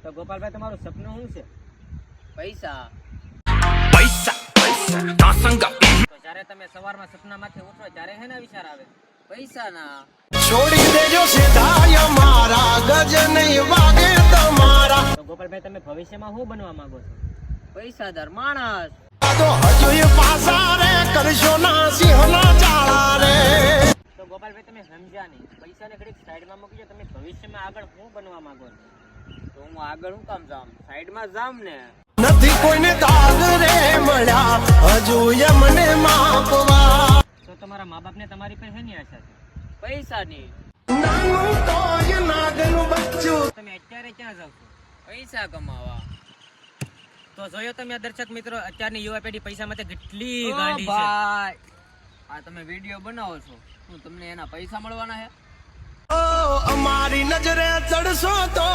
તો ગોપાલભાઈ તમારું સપનું શું છે? પૈસા. તો જ્યારે તમે સવારમાં સપનામાંથી ઉઠો ત્યારે શેના વિચાર આવે? પૈસાના. છોડી દેજો સીધા મારા ગજ નહીં વાગે તમારા. તો ગોપાલભાઈ તમે ભવિષ્યમાં શું બનવા માંગો છો? પૈસાદાર માણસ. તો હજુ પાસા રે કરશો ના સિંહના ચાળા રે. તો ગોપાલભાઈ તમે સમજ્યા નહીં, પૈસાને ઘડીક સાઈડમાં મૂકીજો. તમે ભવિષ્યમાં આગળ શું બનવા માંગો છો? તો હું આગળ હું કામ જામ? સાઈડમાં જામ ને. નથી કોઈને દાગ રે મળ્યા હજુ મને માપવા. તો તમારા મા બાપને તમારી પર શેની આશા છે? પૈસાની. નાનું તોય નાગનું બચ્ચું. તમે અત્યારે ક્યાં જાવ છો? પૈસા કમાવા. તો જોયો તમે દર્શક મિત્રો, અત્યારની યુવા પેઢી પૈસા માટે કેટલી ઓ ગાંડી છે. ભાઈ, આ તમે વિડીયો બનાવો છો, શું તમને એના પૈસા મળવાના છે? ઓ અમારી નજરે ચડશો તો